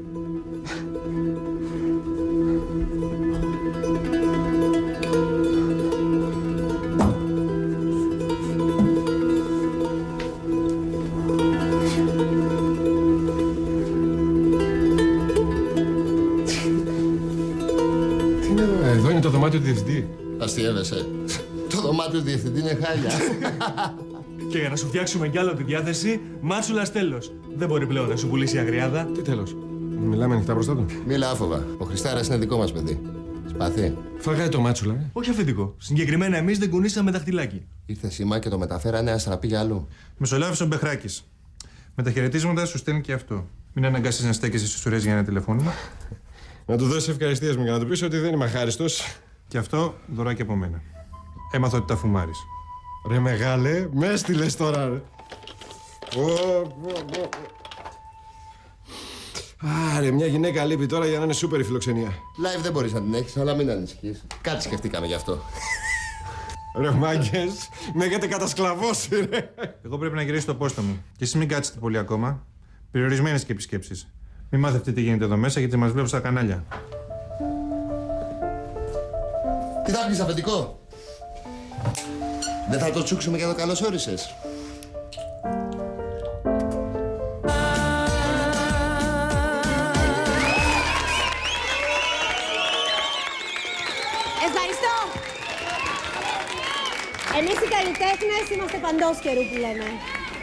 Εδώ είναι το δωμάτιο του διευθυντή. Αστιεύεσαι. Το δωμάτιο του διευθυντή είναι χάλια. Και για να σου φτιάξουμε κι άλλο τη διάθεση, μάτσουλας τέλος. Δεν μπορεί πλέον να σου πουλήσει η αγριάδα. Τι τέλος? Μιλάμε ανοιχτά μπροστά του. Μίλα άφοβα. Ο Χριστάρας είναι δικό μας παιδί. Σπάθη. Φάγατε το μάτσουλα, Όχι αφεντικό. Συγκεκριμένα εμείς δεν κουνήσαμε δαχτυλάκι. Ήρθε σήμα και το μεταφέρανε άστα να πήγε αλλού. Μεσολάβησε ο Μπεχράκης. Με τα χαιρετίσματα σου στέλνει και αυτό. Μην αναγκάσεις να στέκεσαι στις ουρές για ένα τηλεφώνημα. Να του δώσει ευχαριστίες μου και να του πεις ότι δεν είμαι αχάριστος. Και αυτό δωράκι από μένα. Έμαθα ότι τα φουμάρεις. Ρε μεγάλε, με έστειλες τώρα, ρε. Άρε, μια γυναίκα λείπει τώρα για να είναι σούπερ η φιλοξενία. Live δεν μπορείς να την έχεις, αλλά μην ανησυχείς. Κάτι σκεφτήκαμε γι' αυτό. Ρε μάγκες, με έχετε κατασκλαβώσει, ρε. Εγώ πρέπει να γυρίσω το πόστο μου. Και εσείς μην κάτσετε πολύ ακόμα. Περιορισμένες και επισκέψεις. Μην μάθετε τι γίνεται εδώ μέσα γιατί μας βλέπω στα κανάλια. Τι θα πεις, αφεντικό? Δεν θα το τσούξουμε για το καλώς όρισες. Ευχαριστώ! Εμείς οι καλλιτέχνες είμαστε παντός καιρού που λέμε.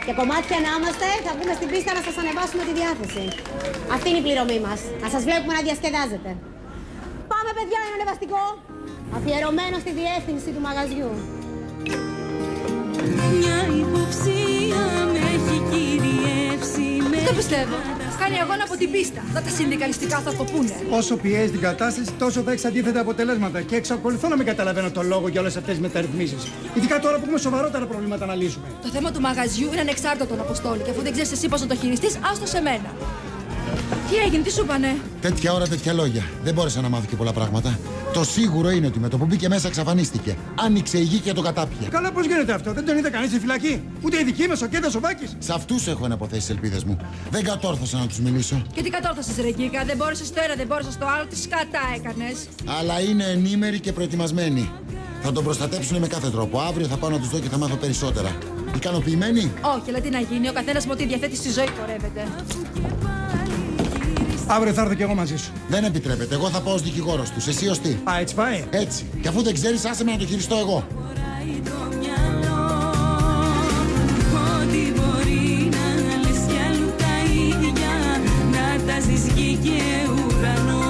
Και κομμάτια να είμαστε, θα βγούμε στην πίστα να σας ανεβάσουμε τη διάθεση. Αυτή είναι η πληρωμή μας. Να σας βλέπουμε να διασκεδάζετε. Πάμε, παιδιά, ένα ανεβαστικό. Αφιερωμένο στη διεύθυνση του μαγαζιού. Μια υποψία με έχει κυριεύσει. Δεν το πιστεύω. Κάνει αγώνα από την πίστα. Τα συνδικαλιστικά θα το πούνε. Όσο πιέζει την κατάσταση, τόσο θα έχει αντίθετα αποτελέσματα. Και εξακολουθώ να μην καταλαβαίνω το λόγο για όλες αυτές τις μεταρρυθμίσεις. Ειδικά τώρα που έχουμε σοβαρότερα προβλήματα να λύσουμε. Το θέμα του μαγαζιού είναι ανεξάρτητο τον Αποστόλη. Και αφού δεν ξέρεις εσύ πώς να το χειριστείς, άστο σε μένα. Τι έγινε, τι σου είπανε? Τέτοια ώρα, τέτοια λόγια. Δεν μπόρεσα να μάθω και πολλά πράγματα. Το σίγουρο είναι ότι με το που μπήκε μέσα εξαφανίστηκε. Άνοιξε η γη και το κατάπιε. Καλά, πώς γίνεται αυτό? Δεν τον είδε κανείς στη φυλακή. Ούτε η δική μας, ο Κέντας ο Βάκης. Σε αυτούς έχω αναποθέσει τις ελπίδες μου. Δεν κατόρθωσα να τους μιλήσω. Και τι κατόρθωσες, ρε Γκίκα? Δεν μπόρεσες το ένα, δεν μπόρεσες το άλλο. Τι σκατά έκανες? Αλλά είναι ενήμεροι και προετοιμασμένοι. Θα τον προστατέψουν με κάθε τρόπο. Αύριο θα πάω να τους δω και θα μάθω περισσότερα. Ικανοποιημένοι? Όχι, αλλά τι να γίνει. Ο καθένας με ό,τι διαθέτει στη ζωή πορεύεται. Αύριο θα έρθω κι εγώ μαζί σου. Δεν επιτρέπεται. Εγώ θα πάω ως δικηγόρος τους. Εσύ ως τι? Α, έτσι πάει. Έτσι. Και αφού δεν ξέρεις, άσε με να το χειριστώ εγώ. Ό,τι μπορεί να λες κι αλλού τα ίδια, να τα ζεις γη και ουρανό.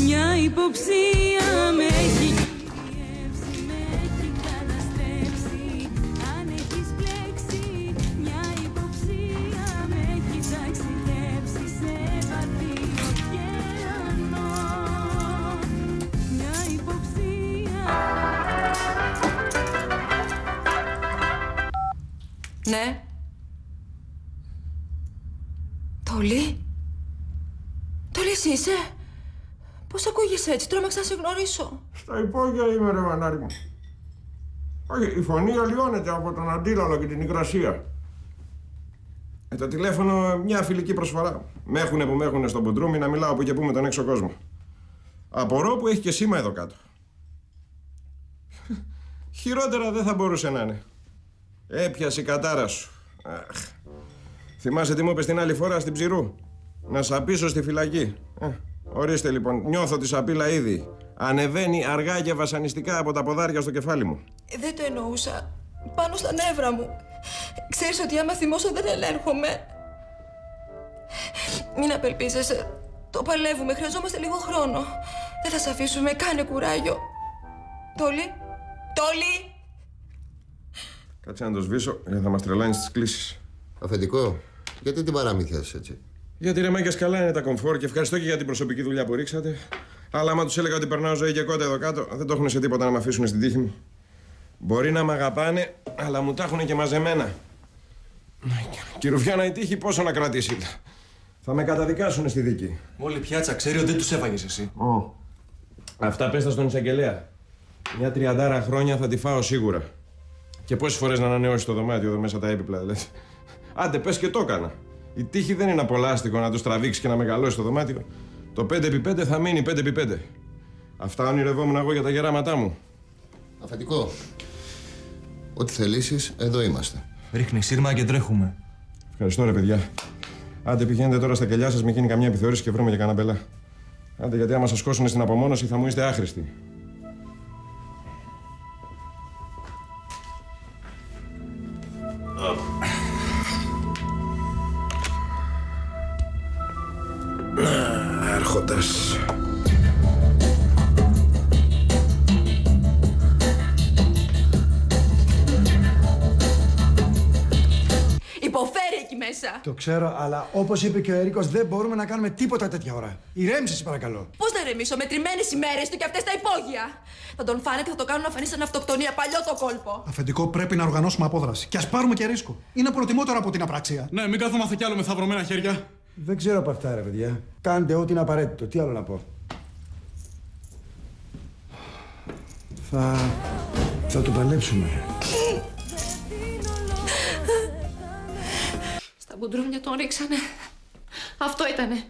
Μια υποψία με έχει κυριεύσει, με έχει καταστρέψει. Αν έχεις πλέξει, μια υποψία με έχει ταξιδέψει σε βαθύ ωκεανό. Μια υποψία. Ναι. Τόλι. Τόλι, εσύ είσαι? Πώς ακούγεσαι έτσι, τρόμαξα να σε γνωρίσω. Στα υπόγεια είμαι, ρε μανάρι μου. Όχι, η φωνή αλλοιώνεται από τον αντίλαλο και την υγρασία. Το τηλέφωνο μια φιλική προσφορά. Με έχουνε που με έχουνε στον Μπουντρούμι να μιλάω που και που με τον έξω κόσμο. Απορώ που έχει και σήμα εδώ κάτω. Χειρότερα δεν θα μπορούσε να είναι. Έπιασε η κατάρα σου. Αχ. Θυμάσαι τι μου είπες την άλλη φορά στην Ψηρού? Να σαπίσω στη φυλακή. Ορίστε λοιπόν, νιώθω τη σαπίλα ήδη. Ανεβαίνει αργά και βασανιστικά από τα ποδάρια στο κεφάλι μου. Δεν το εννοούσα. Πάνω στα νεύρα μου. Ξέρεις ότι άμα θυμώσω δεν ελέγχομαι. Μην απελπίζεσαι. Το παλεύουμε. Χρειαζόμαστε λίγο χρόνο. Δεν θα σε αφήσουμε. Κάνε κουράγιο. Τόλι. Τόλι. Κάτσε να το σβήσω, γιατί θα μας τρελάνεις στις κλήσεις. Αφεντικό, γιατί την παραμύθιασες έτσι? Γιατί ρε μάγκες, καλά είναι τα κομφόρ και ευχαριστώ και για την προσωπική δουλειά που ρίξατε. Αλλά άμα τους έλεγα ότι περνάω ζωή και κότα εδώ κάτω, δεν το έχουν σε τίποτα να με αφήσουν στην τύχη μου. Μπορεί να μ' αγαπάνε, αλλά μου τα έχουν και μαζεμένα. Και Ρουφιάνα η τύχη πόσο να κρατήσει. Θα με καταδικάσουν στη δίκη. Όλη η πιάτσα ξέρει ότι δεν τους έφαγες εσύ. Αυτά πες τα στον εισαγγελέα. Μια 30 χρόνια θα τη φάω σίγουρα. Και πόσες φορές να ανανεώσει το δωμάτιο εδώ μέσα τα έπιπλα, δηλαδή. Άντε, πες και το έκανα. Η τύχη δεν είναι απολάστικο να το τραβήξει και να μεγαλώσει το δωμάτιο. Το 5x5 θα μείνει 5x5. Αυτά ονειρευόμουν εγώ για τα γεράματά μου. Αφεντικό, ό,τι θελήσεις, εδώ είμαστε. Ρίχνει σύρμα και τρέχουμε. Ευχαριστώ, ρε παιδιά. Άντε, πηγαίνετε τώρα στα κελιά σας, μην γίνει καμιά επιθεώρηση και βρούμε και κανένα μπελά. Άντε, γιατί άμα σας σκόσουν στην απομόνωση θα μου είστε άχρηστοι. Άρχοντας. Υποφέρει εκεί μέσα. Το ξέρω, αλλά όπως είπε και ο Ερίκος, δεν μπορούμε να κάνουμε τίποτα τέτοια ώρα. Ηρέμησε, σε παρακαλώ. Πώς να ρεμίσω, μετρημένες ημέρες του και αυτές τα υπόγεια. Θα τον φάνε και θα το κάνουν να φανεί σαν αυτοκτονία, παλιό το κόλπο. Αφεντικό, πρέπει να οργανώσουμε απόδραση. Και ας πάρουμε και ρίσκο. Είναι προτιμότερο από την απραξία. Ναι, μην καθόμαστε κι άλλο με θαυρωμένα χέρια. Δεν ξέρω από αυτά, ρε παιδιά. Κάντε ό,τι είναι απαραίτητο. Τι άλλο να πω. Θα το παλέψουμε. Στα μπουντρούμια τον ρίξανε. Αυτό ήτανε.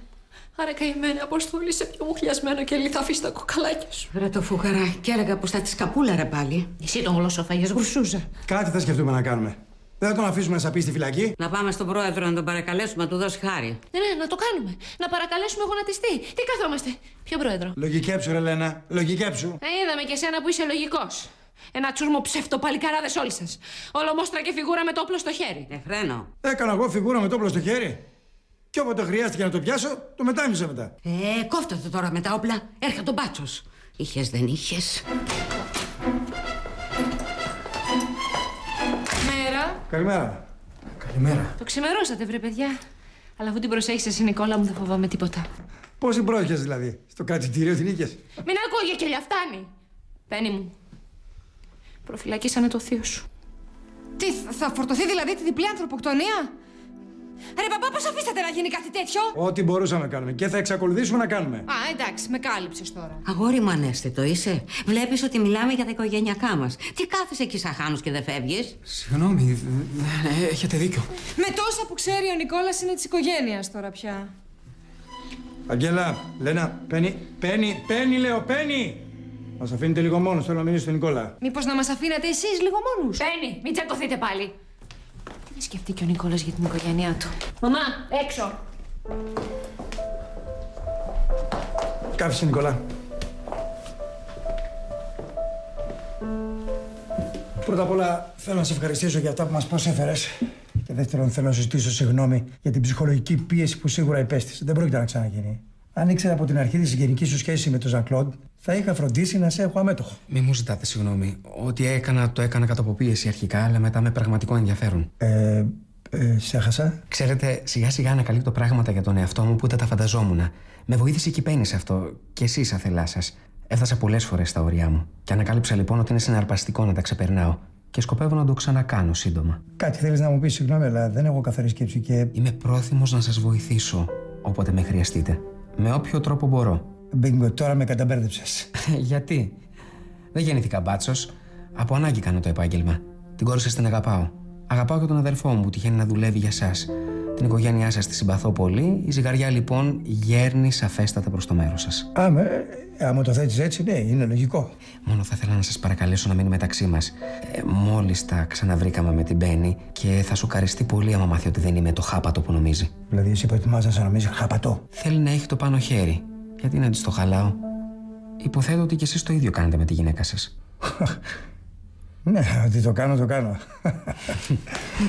Άρα καημένη Αποστόλη, σε πιο μουχλιασμένο κελί θα αφήσει τα κοκαλάκια σου. Ρε το φουγαρά, κι έλεγα πως θα τη σκαπούλα ρε πάλι. Εσύ τον γλωσσοφάγες γρουσούζα. Κάτι θα σκεφτούμε να κάνουμε. Δεν θα τον αφήσουμε να σαπεί στη φυλακή. Να πάμε στον πρόεδρο να τον παρακαλέσουμε να του δώσει χάρη. Ναι, να το κάνουμε. Να παρακαλέσουμε γονατιστή. Τι καθόμαστε. Ποιο πρόεδρο? Λογικέψου, ρε Λένα. Λογικέψου. Είδαμε και εσένα που είσαι λογικός. Ένα τσούρμο ψευτοπαλικαράδες όλοι σας. Ολομόστρα και φιγούρα με το όπλο στο χέρι. Φρένο. Έκανα εγώ φιγούρα με το όπλο στο χέρι. Και όποτε χρειάστηκε να το πιάσω, το μετάνιωσα μετά. Κόφτα το τώρα με τα όπλα. Έρχεται ο μπάτσος. Είχες, δεν είχες. Μέρα. Καλημέρα. Καλημέρα. Το ξημερώσατε, βρε παιδιά. Αλλά αφού την προσέχεις εσύ, Νικόλα μου, δεν φοβάμαι τίποτα. Πώς την πρόχες δηλαδή, στο κρατητήριο την είχες? Μην ακούγε και φτάνει. Πένι μου. Προφυλακίσανε το θείο σου. Τι, θα φορτωθεί δηλαδή τη διπλή ανθρωποκτονία? Ρε παπά, πώς αφήσατε να γίνει κάτι τέτοιο? Ό,τι μπορούσαμε να κάνουμε και θα εξακολουθήσουμε να κάνουμε. Α, εντάξει, με κάλυψες τώρα. Αγόρι μου, ανέστητο είσαι. Βλέπεις ότι μιλάμε για τα οικογενειακά μας. Τι κάθεσαι εκεί σαν χάνος και δεν φεύγεις? Συγγνώμη, έχετε δίκιο. Με τόσα που ξέρει ο Νικόλας είναι της οικογένειας τώρα πια. Αγγέλα, Λένα, Πένι, λέω, Πένι! Μας αφήνετε λίγο μόνος, θέλω να μιλήσω στον Νικόλα. Μήπως να μας αφήνατε εσείς λίγο μόνους? Πένι, μην τσακωθείτε πάλι. Τι να σκεφτεί και ο Νικόλας για την οικογένειά του. Μαμά, έξω. Κάθισε, Νικόλα. Πρώτα απ' όλα θέλω να σε ευχαριστήσω για αυτά που μας προσέφερες. Και δεύτερον, θέλω να σου ζητήσω συγγνώμη για την ψυχολογική πίεση που σίγουρα υπέστησε. Δεν πρόκειται να ξαναγίνει. Αν ήξερα από την αρχή τη συγγενική σου σχέση με τον Ζαν Κλοντ, θα είχα φροντίσει να σε έχω αμέτωχο. Μη μου ζητάτε συγγνώμη. Ό,τι έκανα, το έκανα κατά από πίεση αρχικά, αλλά μετά με πραγματικό ενδιαφέρον. Σε έχασα. Ξέρετε, σιγά σιγά ανακαλύπτω πράγματα για τον εαυτό μου που δεν τα φανταζόμουν. Με βοήθησε και η Πέννη σε αυτό, και εσείς αθελά σας. Έφτασα πολλές φορές στα όρια μου. Και ανακάλυψα λοιπόν ότι είναι συναρπαστικό να τα ξεπερνάω. Και σκοπεύω να το ξανακάνω σύντομα. Κάτι θέλεις να μου πεις, συγγνώμη, αλλά δεν έχω καθαρή σκέψη και. Είμαι πρόθυμος να σας βοηθήσω όποτε με χρειαστείτε. Με όποιο τρόπο μπορώ. Μπίγκο, τώρα με καταμπέρδεψες. Γιατί? Δεν γεννήθηκα μπάτσος. Από ανάγκη κάνω το επάγγελμα. Την κόρη σας την αγαπάω. Αγαπάω και τον αδελφό μου που τυχαίνει να δουλεύει για σας. Την οικογένειά σας τη συμπαθώ πολύ. Η ζυγαριά λοιπόν γέρνει σαφέστατα προς το μέρος σας. Άμα το θέτεις έτσι, ναι, είναι λογικό. Μόνο θα ήθελα να σας παρακαλέσω να μείνει μεταξύ μας. Μόλις τα ξαναβρήκαμε με την Πέννη και θα σου καριστεί πολύ άμα μάθει ότι δεν είμαι το χάπατο που νομίζει. Δηλαδή, εσύ προτιμάς να σε νομίζει χάπατο? Θέλει να έχει το πάνω χέρι. Γιατί να της το χαλάω? Υποθέτω ότι κι εσείς το ίδιο κάνετε με τη γυναίκα σας. Ναι, ότι το κάνω, το κάνω.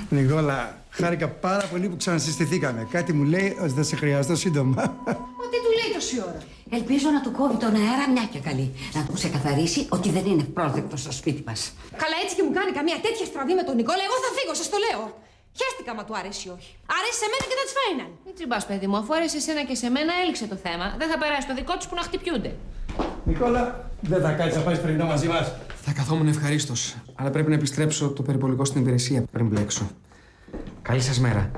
Νικόλα, χάρηκα πάρα πολύ που ξανασυστηθήκαμε. Κάτι μου λέει ότι θα σε χρειαστώ σύντομα. Μα τι του λέει τόση ώρα? Ελπίζω να του κόβει τον αέρα μια και καλή. Να του ξεκαθαρίσει ότι δεν είναι πρόσδεκτο στο σπίτι μας. Καλά, έτσι και μου κάνει καμία τέτοια στραβή με τον Νικόλα, εγώ θα φύγω, σας το λέω. Χαίστηκα μα του άρεσε ή όχι. Άρεσε σε μένα και θα τις φάιναν. Μην τσιμπάς, παιδί μου, αφού άρεσε εσένα και σε μένα, έληξε το θέμα. Δεν θα περάσει το δικό τους που να χτυπιούνται. Νικόλα, δεν θα κάτσεις να πάρεις πρωινό μαζί μας? Θα καθόμουν ευχαρίστως. Αλλά πρέπει να επιστρέψω το περιπολικό στην υπηρεσία πριν μπλέξω. Καλή σας μέρα.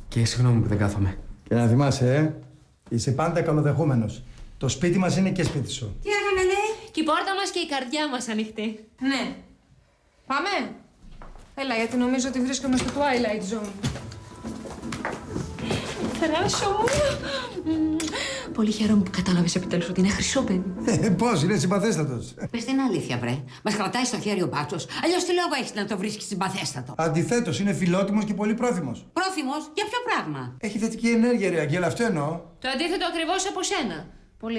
Και συγγνώμη που δεν κάθομαι. Και να θυμάσαι, είσαι πάντα καλοδεχούμενος. Το σπίτι μας είναι και σπίτι σου. Τι έκανε, λέει? Και η πόρτα μας και η καρδιά μας ανοιχτή. Ναι. Πάμε. Έλα, γιατί νομίζω ότι βρίσκομαι στο Twilight Zone. Θράσο μου. Πολύ χαίρομαι που κατάλαβες επιτέλους ότι είναι χρυσό παιδί. Πώς, είναι συμπαθέστατος. Πες την αλήθεια, βρε. Μας κρατάει στο χέρι ο μπάτσος. Αλλιώς τι λόγο έχεις να το βρίσκεις συμπαθέστατο? Αντιθέτως, είναι φιλότιμος και πολύ πρόθυμος. Πρόθυμος? Για ποιο πράγμα? Έχει θετική ενέργεια, ρε Αγγέλα, αυτό εννοώ. Το αντίθετο ακριβώς από σένα.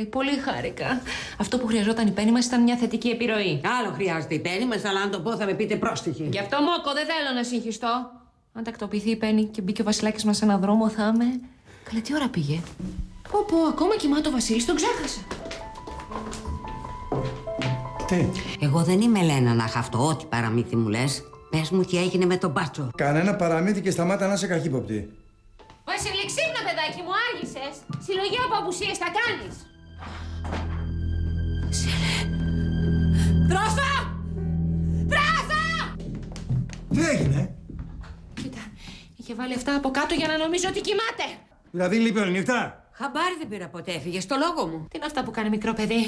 Πολύ χάρηκα. Αυτό που χρειαζόταν η Πέννη μας ήταν μια θετική επιρροή. Άλλο χρειάζεται η Πέννη μας, αλλά αν το πω θα με πείτε πρόστιχη. Γι' αυτό, Μόκο, δεν θέλω να συγχυστώ. Αν τακτοποιηθεί η Πέννη και μπήκε ο Βασιλάκης μας σε έναν δρόμο, θα είμαι. Καλά, τι ώρα πήγε? Πω, ακόμα κοιμάται ο Βασίλης, τον ξέχασα. Τι? Εγώ δεν είμαι Λένα να χαυτώ ό,τι παραμύθι μου λες. Πες μου τι έγινε με τον μπάτσο. Κανένα παραμύθι και σταμάτα να είσαι καχύποπτη. Βασίλη, ξύπνα, παιδάκι μου, άργησες. Συλλογή από απουσίες θα κάνεις. Δρόσο! Δρόσο! Τι έγινε? Κοίτα, είχε βάλει αυτά από κάτω για να νομίζω ότι κοιμάται. Δηλαδή λείπει όλη νύχτα? Χαμπάρι δεν πήρα ποτέ, έφυγε στο λόγο μου. Τι είναι αυτά που κάνει μικρό παιδί?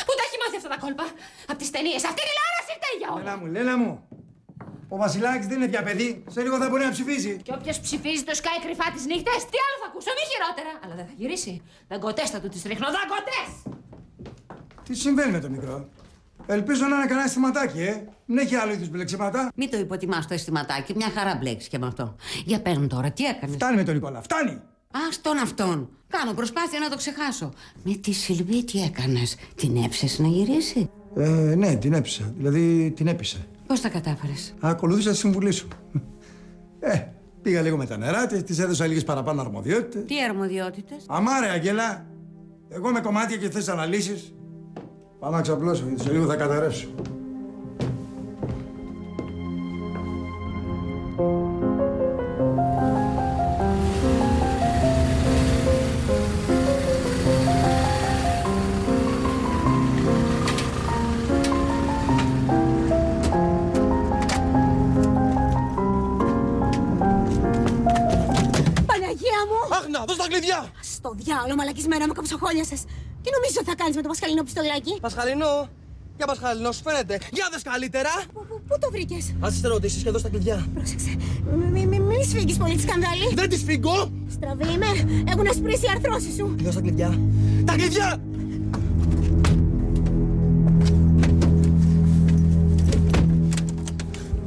Πού τα έχει μάθει αυτά τα κόλπα? Απ' τις ταινίες. Αυτή η τηλεόραση φταίει για όλα. Λένα μου. Ο Βασιλάκης δεν είναι πια παιδί. Σε λίγο θα μπορεί να ψηφίσει. Και όποιος ψηφίζει το σκάει κρυφά τις νύχτες. Τι άλλο θα ακούσω, μη χειρότερα. Αλλά δεν θα γυρίσει. Δαγκωτές θα του τις ρίχνω, δαγκωτές! Τι συμβαίνει με το μικρό? Ελπίζω να είναι κανένα αισθηματάκι, Μην έχει άλλο είδους μπλεξίματα. Μην το υποτιμάς το αισθηματάκι, μια χαρά μπλέξεις και με αυτό. Για παίρνουν τώρα, τι έκανες? Φτάνει με τον Νικόλα, φτάνει! Στον αυτόν. Κάνω προσπάθεια να το ξεχάσω. Με τη Σιλβή τι έκανες? Την έψες να γυρίσει? Ναι, την έψησα. Δηλαδή την έπεισα. Πώς τα κατάφερες? Ακολούθησα τη συμβουλή σου. Πήγα λίγο με τα νερά της έδωσα λίγες παραπάνω αρμοδιότητες. Τι αρμοδιότητες? Αμάρε, Αγγέλα. Εγώ με κομμάτια και θες αναλύσεις. Πάω να ξαπλώσω, γιατί σε λίγο θα καταρρεύσω. Αχ, να, δώσ' τα κλειδιά! Στο διάολο, μαλακισμένο μου καψοχόλιασες. Τι νομίζεις ότι θα κάνεις με το πασχαλινό πιστολάκι? Πασχαλινό! Για πασχαλινό, σου φαίνεται. Για δες καλύτερα! Πού το βρήκες? Ας τις ερωτήσεις και δώσ' τα κλειδιά. Πρόσεξε. Μη σφίγγεις πολύ τη σκανδάλη. Δεν τη σφίγγω! Στραβή είμαι. Έχουν ασπρίσει οι αρθρώσεις σου. Δώσ' τα κλειδιά. Τα κλειδιά!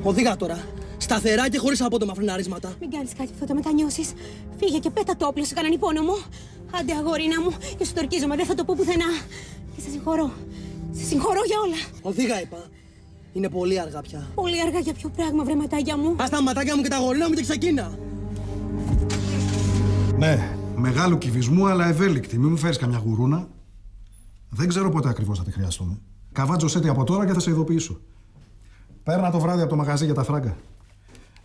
Οδηγά τώρα. Σταθερά και χωρίς απότομα φρεναρίσματα. Μην κάνεις κάτι που θα το μετανιώσεις. Φύγε και πέτα το όπλο σου κανέναν υπόνομο. Άντε, αγορίνα μου, και σου το ορκίζομαι, δεν θα το πω πουθενά. Και σε συγχωρώ. Σε συγχωρώ για όλα. Οδήγα, είπα. Είναι πολύ αργά πια. Πολύ αργά για ποιο πράγμα, βρε ματάκια μου? Ας τα ματάκια μου και τα γορίνα μου και ξεκίνα. Ναι, μεγάλου κυβισμού, αλλά ευέλικτη. Μην μου φέρεις καμιά γουρούνα. Δεν ξέρω πότε ακριβώς θα τη χρειαστούμε. Καβάτζω σέτι από τώρα και θα σε ειδοποιήσω. Παίρνα το βράδυ από το μαγαζί για τα φράγκα.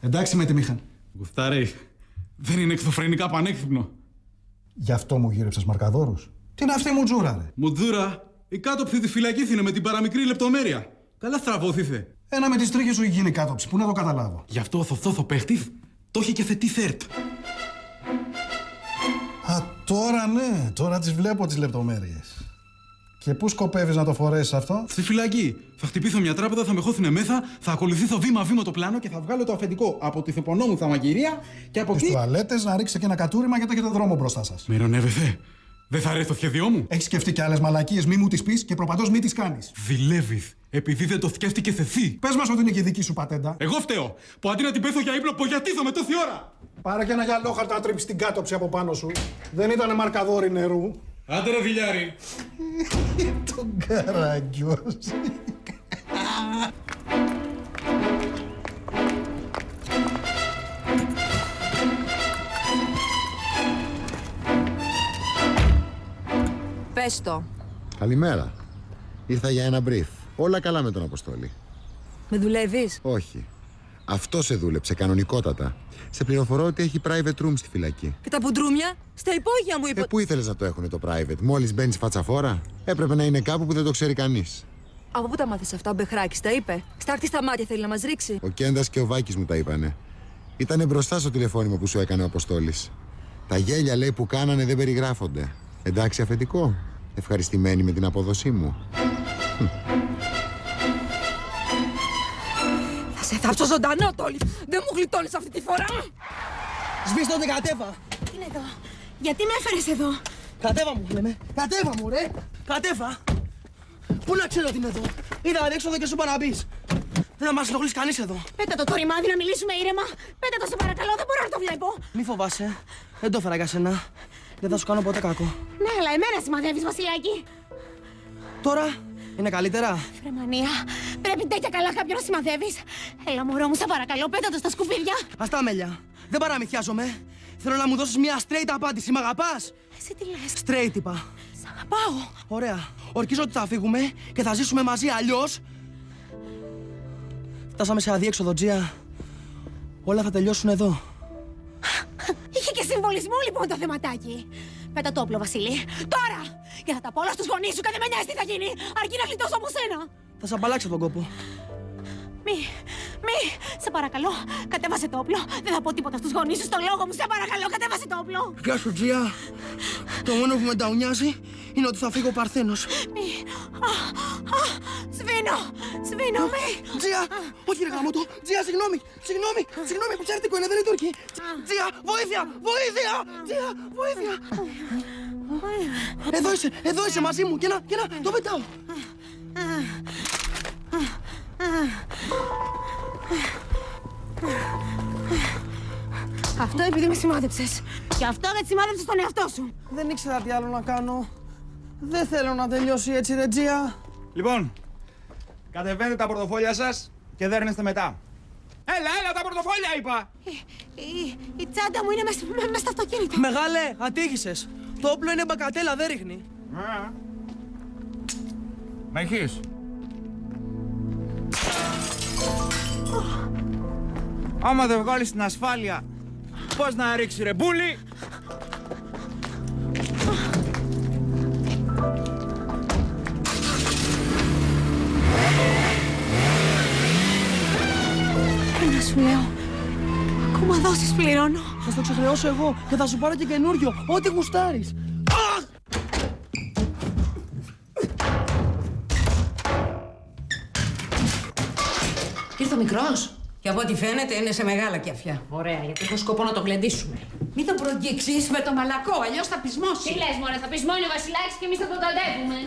Εντάξει με τη Μίχαν. Γουστάρι, δεν είναι εκθοφρενικά πανέξυπνο. Γι' αυτό μου γύρεψες μαρκαδόρους. Τι είναι αυτή μου τζούρα, ρε? Μουτζούρα, η κάτωψη τη φυλακή είναι με την παραμικρή λεπτομέρεια. Καλά στραβώθηθε. Ένα με τις τρίχες σου γίνει κάτωψη, πού να το καταλάβω. Γι' αυτό ο θοθόθο παίχτης το έχει και θετή θέρτ. Α, τώρα ναι, τώρα τις βλέπω τις λεπτομέρειες. Και πού σκοπεύεις να το φορέσεις αυτό? Στη φυλακή. Θα χτυπήσω μια τράπεζα, θα με χώθουνε μέσα, θα ακολουθήσω βήμα-βήμα το πλάνο και θα βγάλω το αφεντικό από τη θεπωνόμου θαμαγυρία και από εκεί. Στις τουαλέτες να ρίξετε και ένα κατούριμα γιατί έχετε δρόμο μπροστά σας. Με ειρωνεύεσαι. Δεν θα αρέσει το σχέδιό μου. Έχεις σκεφτεί κι άλλες μαλακίες, μη μου τις πεις και προπαντός μη τις κάνεις. Ζηλεύεις, επειδή δεν το σκέφτηκες εσύ. Πες μας ότι είναι και δική σου πατέντα. Εγώ φταίω, που αντί να την πέθω για ύπνο, πογιατίζομαι τόση ώρα. Πάρε και ένα γυαλόχαρτο να τρίψεις την κάτωψη από πάνω σου. Δεν ήτανε μαρκαδόρι νερού. Άντε ρε Βιλιάρη. Τον καραγκιός. Πες το. Καλημέρα. Ήρθα για ένα brief. Όλα καλά με τον Αποστόλη. Με δουλεύεις? Όχι. Αυτό σε δούλεψε κανονικότατα. Σε πληροφορώ ότι έχει private room στη φυλακή. Και τα πουντρούμια? Στα υπόγεια μου είπε. Πού ήθελες να το έχουνε το private? Μόλις μπαίνεις φατσαφόρα? Έπρεπε να είναι κάπου που δεν το ξέρει κανείς. Από πού τα μάθες αυτά, ο Μπεχράκης τα είπε? Στάρτη στα μάτια θέλει να μας ρίξει. Ο Κέντας και ο Βάκης μου τα είπανε. Ήτανε μπροστά στο τηλεφώνημα που σου έκανε ο Αποστόλης. Τα γέλια λέει που κάνανε δεν περιγράφονται. Εντάξει αφεντικό? Ευχαριστημένη με την απόδοσή μου? Θα σε θάψω ζωντανό, Τόλι. Δεν μου γλιτώνεις αυτή τη φορά. Σβήστο την κατέβα. Τι είναι εδώ? Γιατί με έφερες εδώ? Κατέβα μου, λέμε. Κατέβα μου, ρε. Κατέβα. Πού να ξέρω τι είναι εδώ? Είδα ανέξοδο και σου είπα να μπεις. Δεν θα μας ενοχλήσει κανείς εδώ. Πέτα το ρημάδι να μιλήσουμε ήρεμα. Πέτα το σε παρακαλώ, δεν μπορώ να το βλέπω. Μη φοβάσαι. Δεν το έφερα για σένα. Δεν θα σου κάνω ποτέ κακό. Ναι, αλλά εμένα σημαδεύεις, Βασιλιάκη. Τώρα είναι καλύτερα. Φρεμανία, πρέπει τέτοια καλά κάποιον να σημαδεύεις. Έλα, μωρό μου, σε παρακαλώ, πέτα το στα σκουπίδια. Ας τα μέλια. Δεν παραμυθιάζομαι. Θέλω να μου δώσεις μια straight απάντηση. Μ' αγαπάς? Εσύ τι λες? Straight είπα. Σ' αγαπάω. Ωραία. Ορκίζω ότι θα φύγουμε και θα ζήσουμε μαζί. Αλλιώς. Φτάσαμε σε αδιέξοδο, Τζία. Όλα θα τελειώσουν εδώ. Είχε και συμβολισμό λοιπόν το θεματάκι. Πέτα το όπλο, Βασίλη. Τώρα! Και θα τα πω όλα στους γονείς σου και δεν με νοιάζει τι θα γίνει. Αρκεί να γλιτώσω από σένα. Θα σ' απαλλάξω τον κόπο. Μη, σε παρακαλώ, κατέβασε το όπλο. Δεν θα πω τίποτα στους γονείς σου, στο λόγο μου. Σε παρακαλώ, κατέβασε το όπλο. Γεια σου, Τζία. Το μόνο που με ταουνιάζει είναι ότι θα φύγω παρθένος. Μη. Σβήνω, μη. Τζία, όχι ρε γαμώτο. Τζία, συγγνώμη, που ξέρετε τι είναι, δεν είναι Τούρκοι. Τζία, βοήθεια. Τζία, βοήθεια. Εδώ είσαι μαζί μου και να, το πετάω. Αυτό επειδή με σημάδεψες. Και αυτό γιατί σημάδεψες τον εαυτό σου. Δεν ήξερα τι άλλο να κάνω. Δεν θέλω να τελειώσει έτσι, Ρετζία. Λοιπόν, κατεβαίνετε τα πορτοφόλια σας και δέρνεστε μετά. Έλα, τα πορτοφόλια είπα! Η τσάντα μου είναι μες στο αυτοκίνητο. Μεγάλε, ατύχησες. Το όπλο είναι μπακατέλα, δεν ρίχνει. Με έχεις. Άμα δεν βγάλεις την ασφάλεια, πώς να ρίξει ρε μπούλι! Να σου λέω, ακόμα δώσεις πληρώνω. Θα στο ξεχρεώσω εγώ και θα σου πάρω και καινούριο, ό,τι γουστάρεις. Ήρθε ο μικρός. Και από ό,τι φαίνεται είναι σε μεγάλα κεφιά. Ωραία, γιατί έχω σκοπό να το γλεντήσουμε. Μην τον προγγίξεις με το μαλακό, αλλιώς θα πεισμώσει. Τι λες, μωρέ, θα πεισμώνει ο Βασιλάκης και εμείς θα τον ταντεύουμε.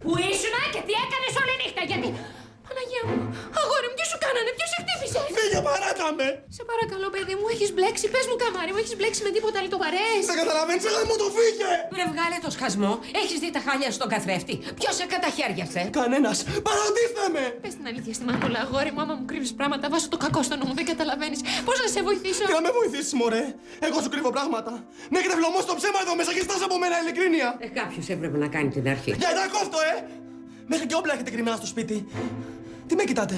Πού ήσουνα και τι έκανες όλη νύχτα, γιατί... Παναγία μου, αγόρι μου, τι σου κάνανε, ποιος σε χτύπησε? Φύγε, παράτα με! Σε παρακαλώ, παιδί μου, έχεις μπλέξει, πες μου καμάρι μου, έχεις μπλέξει με τίποτα λιτοβαρές? Δεν καταλαβαίνεις, έλα μου το φύγε! Βρε, βγάλε το σκασμό, έχεις δει τα χάλια στον καθρέφτη. Ποιος σε καταχέριασε? Κανένας, παραντήστε με! Πες την αλήθεια στη μανούλα, αγόρι μου, άμα μου κρύβεις πράγματα, βάζω το κακό στο νου μου, δεν καταλαβαίνεις. Πώς να σε βοηθήσω? Τι να με βοηθήσεις, μωρέ! Εγώ σου κρύβω πράγματα. Ναι, έχετε βλωμό στο ψέμα εδώ μέσα και στάς από μένα ειλικρίνεια. Κάποιος έπρεπε να κάνει την αρχή. Για τα κόφτω, Μέχρι και όπλα έχετε κρυμμένα στο σπίτι. Τι με κοιτάτε,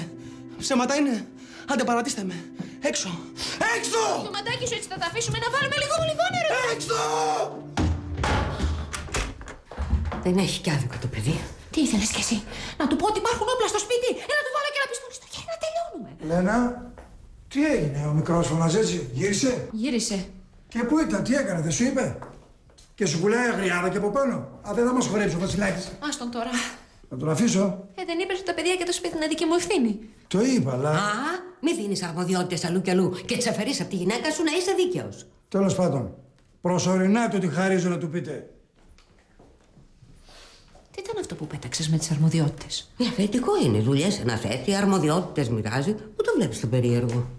ψέματα είναι? Άντε, παρατήστε με. Έξω! Έξω! Το ματάκι σου έτσι θα τα αφήσουμε να βάλουμε λίγο νερό. Έξω! Δεν έχει κι άδικο το παιδί. Τι ήθελες κι εσύ, να του πω ότι υπάρχουν όπλα στο σπίτι, να του βάλω και ένα πιστόλι στο χέρι, να τελειώνουμε. Λένα, τι έγινε, ο μικρός φωνάζει έτσι, γύρισε? Γύρισε. Και πού ήταν, τι έκανε, δεν σου είπε? Και σου πουλάει αγριάδα και από πάνω. Α, δεν θα μας χορέψει ο Βασιλάκης. Άστον τώρα. Να τον αφήσω. Δεν είπες ότι τα παιδιά και το σπίτι είναι δική μου ευθύνη. Το είπα, αλλά... Α, μη δίνεις αρμοδιότητες αλλού και αλλού και τις αφαιρείς από τη γυναίκα σου να είσαι δίκαιος. Τέλος πάντων, προσωρινά του τη χαρίζω να του πείτε. Τι ήταν αυτό που πέταξες με τις αρμοδιότητες? Αφεντικό είναι, δουλειές αναθέτει, αρμοδιότητες μοιράζει. Πού το βλέπεις το περίεργο?